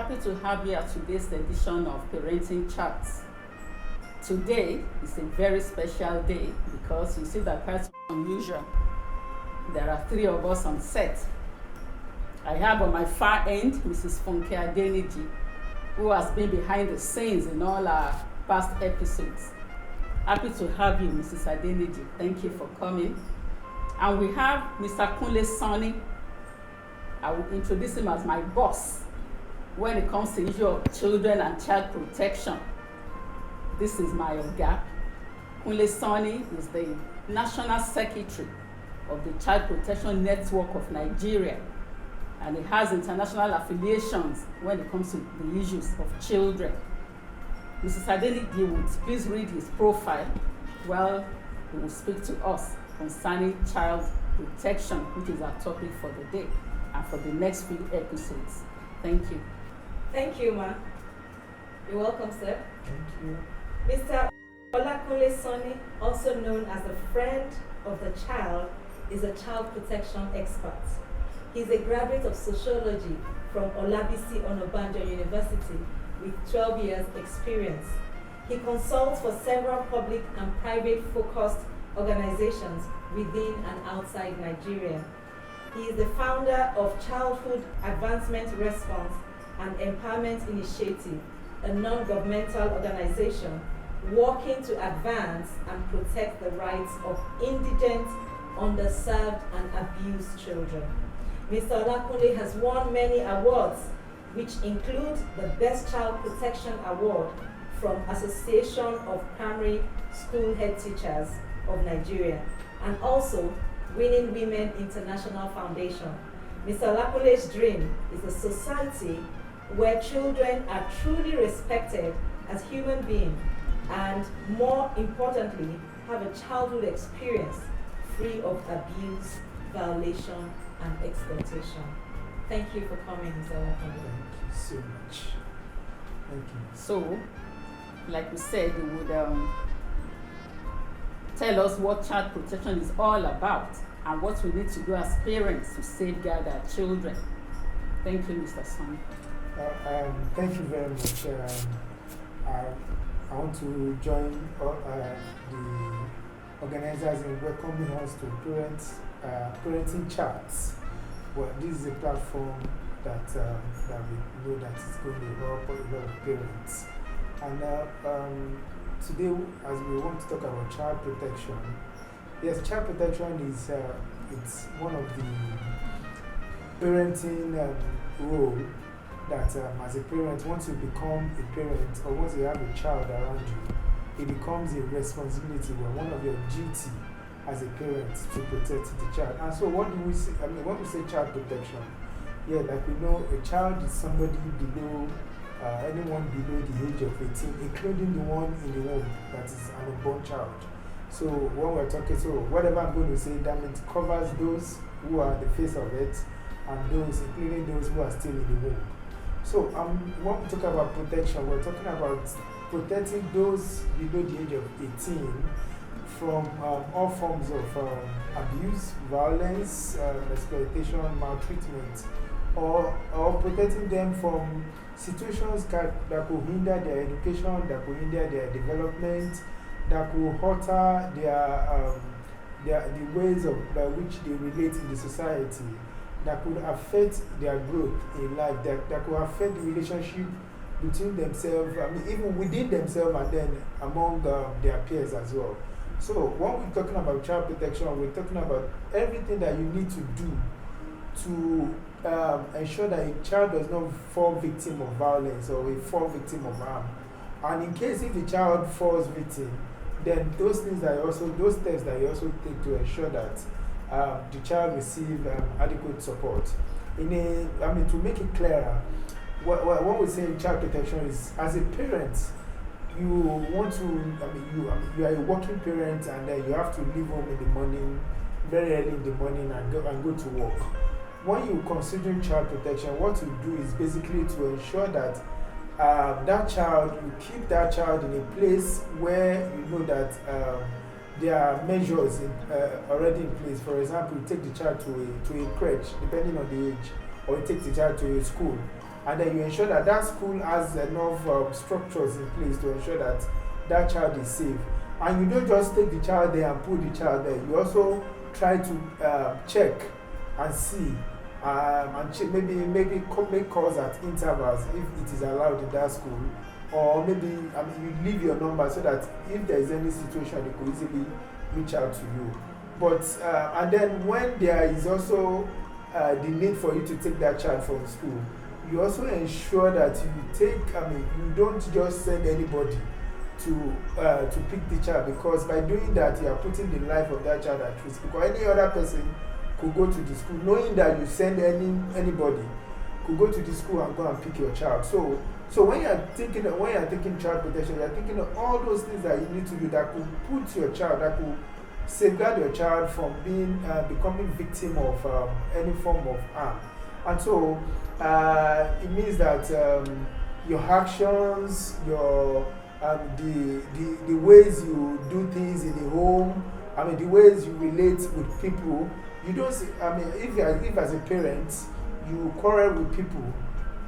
happy to have you at today's edition of Parenting Chats. Today is a very special day because you see that quite unusual. There are three of us on set. I have on my far end Mrs. Funke Adeniji, who has been behind the scenes in all our past episodes. Happy to have you, Mrs. Adeniji. Thank you for coming. And we have Mr. Kunle Sonny. I will introduce him as my boss when it comes to the issue of children and child protection. This is my Oga. Kunle Sonny is the National Secretary of the Child Protection Network of Nigeria, and he has international affiliations when it comes to the issues of children. Mrs. Adeniji would please read his profile while he will speak to us concerning child protection, which is our topic for the day and for the next few episodes. Thank you. Thank you, Ma. You're welcome, sir. Thank you. Mr. Olakunle Sonny, also known as the friend of the child, is a child protection expert. He's a graduate of sociology from Olabisi Onabanjo University with 12 years experience. He consults for several public and private focused organizations within and outside Nigeria. He is the founder of Childhood Advancement Response and Empowerment Initiative, a non-governmental organization working to advance and protect the rights of indigent, underserved, and abused children. Mr. Olakunle has won many awards, which include the Best Child Protection Award from Association of Primary School Head Teachers of Nigeria, and also winning Women International Foundation. Mr. Olakunle's dream is a society where children are truly respected as human beings and, more importantly, have a childhood experience free of abuse, violation, and exploitation. Thank you for coming, Mr. Olakunle. Thank you so much. Thank you. So, like we said, you would tell us what child protection is all about and what we need to do as parents to safeguard our children. Thank you, Mr. Sonny. Thank you very much. I want to join the organizers in welcoming us to Parenting Chats. Well, this is a platform that we know that is going to help a lot of parents. And today, as we want to talk about child protection, yes, child protection is it's one of the parenting role that as a parent, once you become a parent or once you have a child around you, it becomes a responsibility or one of your duty as a parent to protect the child. And so what do we say, when we say child protection, yeah, like we know a child is somebody below, anyone below the age of 18, including the one in the womb that is an unborn child. So when we're talking, so whatever I'm going to say, that means covers those who are the face of it and those, including those who are still in the womb. So when we talk about protection, we're talking about protecting those below the age of 18 from all forms of abuse, violence, exploitation, maltreatment, or protecting them from situations that could hinder their education, that could hinder their development, that could alter the ways by which they relate in the society, that could affect their growth in life, that could affect the relationship between themselves, even within themselves and then among their peers as well. So when we're talking about child protection, we're talking about everything that you need to do to ensure that a child does not fall victim of violence or will fall victim of harm. And in case if the child falls victim, then those things that those steps that you also take to ensure that the child receives adequate support. To make it clearer, what we say in child protection is, as a parent, you want to, you are a working parent and then you have to leave home in the morning, very early in the morning and go to work. When you considering child protection, what you do is basically to ensure that you keep that child in a place where you know that there are measures already in place. For example, you take the child to a crèche, depending on the age, or you take the child to a school and then you ensure that that school has enough structures in place to ensure that that child is safe. And you don't just take the child there and put the child there. You also try to check and see, and maybe make calls at intervals if it is allowed in that school, or maybe you leave your number so that if there is any situation, they could easily reach out to you. But and then when there is also the need for you to take that child from school, you also ensure that you don't just send anybody to pick the child, because by doing that you are putting the life of that child at risk, because any other person could go to the school knowing that you send anybody could go to the school and go and pick your child. So when you are taking child protection, you are thinking of all those things that you need to do that could put your child, that could safeguard your child from becoming victim of any form of harm. And so it means that your actions, your the ways you do things in the home, the ways you relate with people, you don't see, if as a parent you quarrel with people,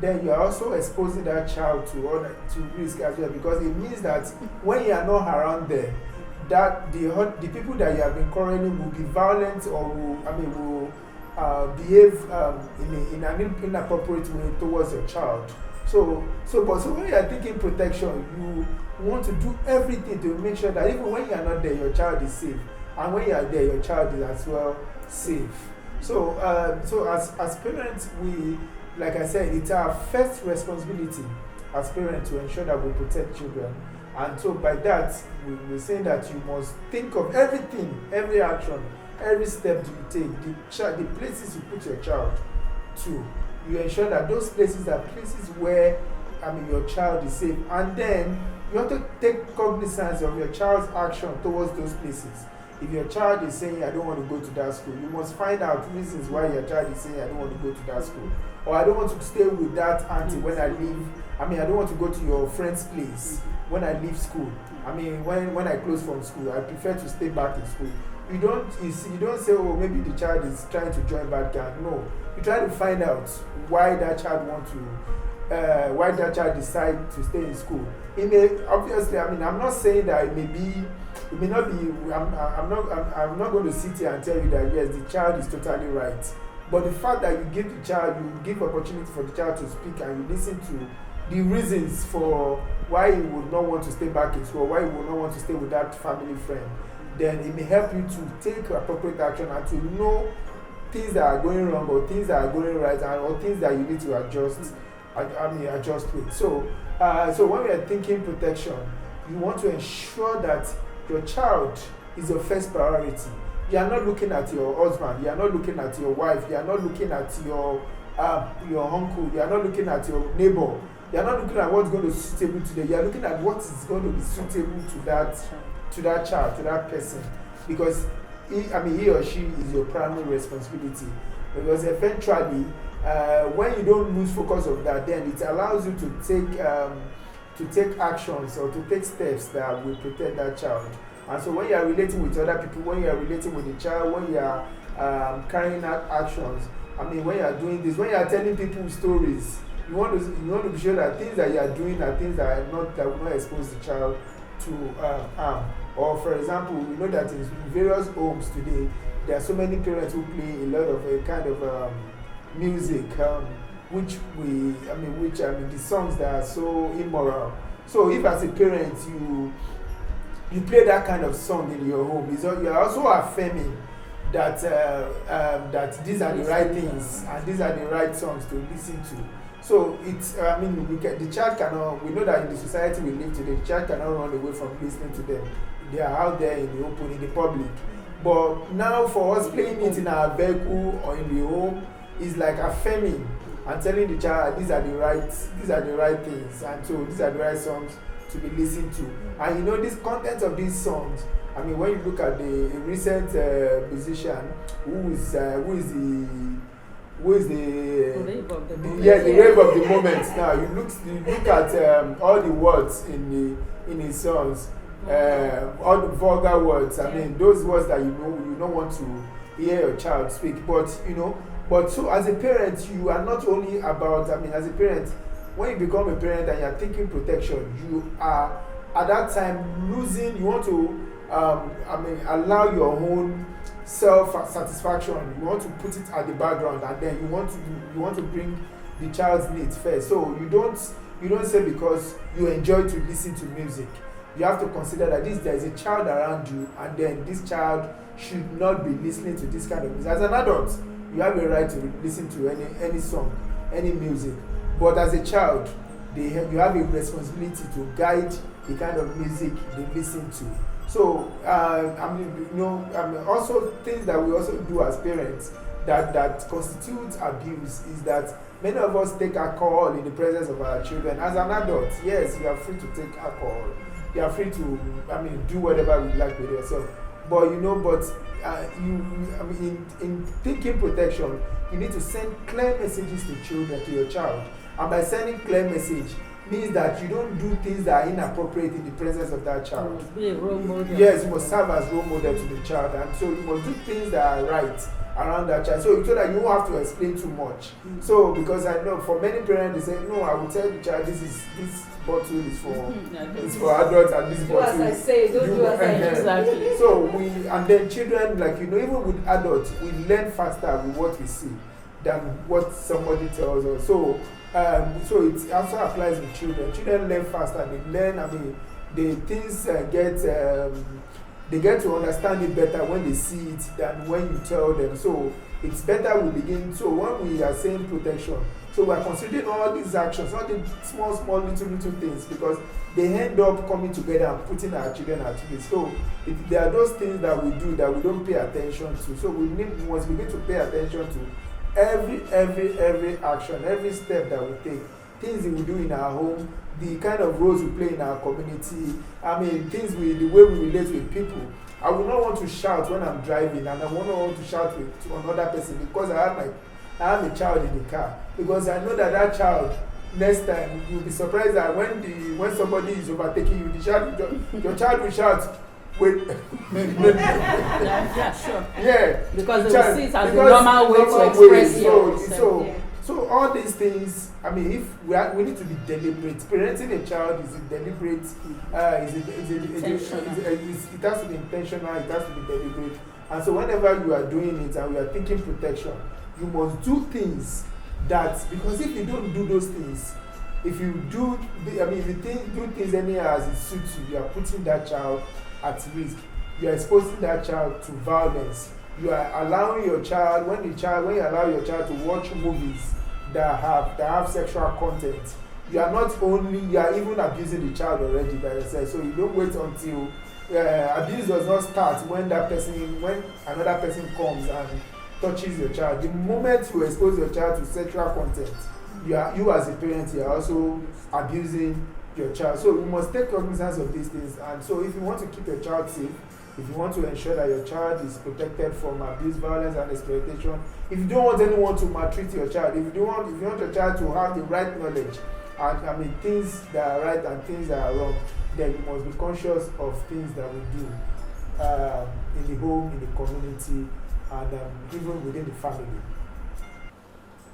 then you are also exposing that child to risk as well, because it means that when you are not around there, that the people that you have been quarreling will be violent, or will behave in an inappropriate way towards your child. So when you are thinking protection, you want to do everything to make sure that even when you are not there, your child is safe, and when you are there, your child is as well safe. So as parents, we, like I said, it's our first responsibility as parents to ensure that we protect children. And so by that, we're saying that you must think of everything, every action, every step you take, the places you put your child to. You ensure that those places are places where your child is safe. And then you have to take cognizance of your child's action towards those places. If your child is saying, I don't want to go to that school, you must find out reasons why your child is saying, I don't want to go to that school. Or I don't want to stay with that auntie when I leave. I don't want to go to your friend's place when I leave school. When I close from school, I prefer to stay back in school. You don't say, oh, maybe the child is trying to join bad gang. No. You try to find out why that child why that child decide to stay in school. It may, obviously, I'm not saying that it may not be, I'm not going to sit here and tell you that yes, the child is totally right. But the fact that you give opportunity for the child to speak, and you listen to the reasons for why he would not want to stay back in school, why he would not want to stay with that family friend, then it may help you to take appropriate action and to know things that are going wrong or things that are going right, or things that you need to adjust with. So when we are thinking protection, you want to ensure that your child is your first priority. You are not looking at your husband, you are not looking at your wife, you are not looking at your uncle, you are not looking at your neighbor, you are not looking at what's going to be suitable today. You are looking at what is going to be suitable to that child, to that person, because he or she is your primary responsibility. Because eventually, when you don't lose focus of that, then it allows you to take actions or to take steps that will protect that child. And so when you are relating with other people, when you are relating with the child, when you are carrying out actions, when you are doing this, when you are telling people stories, you want to be sure that things that you are doing are things that will not expose the child to harm. Or for example, we know that in various homes today, there are so many parents who play a lot of a kind of music, the songs that are so immoral. So if as a parent you play that kind of song in your home, you are also affirming that these are the right things and these are the right songs to listen to. So it's, the child cannot, we know that in the society we live today, the child cannot run away from listening to them. They are out there in the open, in the public. But now for us playing it in our vehicle or in the home is like affirming and telling the child these are the right things, and so these are the right songs to be listened to. And this content of these songs, when you look at the recent musician who is the rave of the moment. The rave of the moment. Now you look at all the words in his songs, all the vulgar words. Those words that you don't want to hear your child speak. But But so as a parent, you are not only about, as a parent, when you become a parent and you are taking protection, you are at that time losing, you want to, allow your own self-satisfaction. You want to put it at the background, and then you want to bring the child's needs first. So you don't say because you enjoy to listen to music. You have to consider that there is a child around you, and then this child should not be listening to this kind of music. As an adult, you have a right to listen to any song, any music. But as a child, you have a responsibility to guide the kind of music they listen to. So, also things that we also do as parents that constitutes abuse is that many of us take alcohol in the presence of our children. As an adult, yes, you are free to take alcohol. You are free to, do whatever you like with yourself. But in thinking protection, you need to send clear messages to children, to your child. And by sending clear message means that you don't do things that are inappropriate in the presence of that child. You must be a role model. Yes, you must serve as role model to the child, and so you must do things that are right around that child, so that you won't have to explain too much. So because I know for many parents they say, no, I will tell the child this bottle is for it's for adults, and this bottle do as I say, don't do as I do. Exactly. So and then children, even with adults, we learn faster with what we see than what somebody tells us. So it also applies with children. Children learn faster. They learn. They get to understand it better when they see it than when you tell them. So it's better we begin. So when we are saying protection, so we are considering all these actions, all the small, little things, because they end up coming together and putting our children at risk. So there are those things that we do that we don't pay attention to. So we must begin to pay attention to every action, every step that we take, things we do in our home, the kind of roles we play in our community, the way we relate with people. I would not want to shout when I'm driving, and I would not want to shout to another person because I have a child in the car, because I know that child next time you'll be surprised that when somebody is overtaking you, your child will shout, wait. Yeah, sure. Yeah. Because they will see it as a normal way to express yourself. So all these things, if we need to be deliberate. Parenting a child is deliberate. It has to be intentional. It has to be deliberate. And so whenever you are doing it and we are thinking protection, you must do things because if you don't do those things, if you do things anyhow as it suits you, you are putting that child at risk. You are exposing that child to violence. You are allowing your child, when you allow your child to watch movies that have sexual content, you are even abusing the child already by yourself. So you don't wait until abuse does not start when another person comes and touches your child. The moment you expose your child to sexual content, you as a parent, you are also abusing your child. So you must take cognizance of these things. And so if you want to keep your child safe, if you want to ensure that your child is protected from abuse, violence, and exploitation, if you don't want anyone to maltreat your child, if you want your child to have the right knowledge, and things that are right and things that are wrong, then you must be conscious of things that we do in the home, in the community, and even within the family.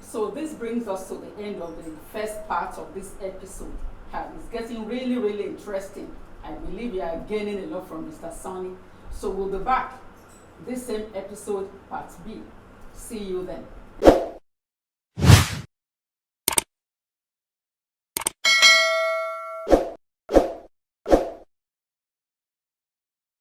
So this brings us to the end of the first part of this episode. It's getting really, really interesting. I believe you are gaining a lot from Mr. Sonny. So we'll be back this same episode, part B. See you then.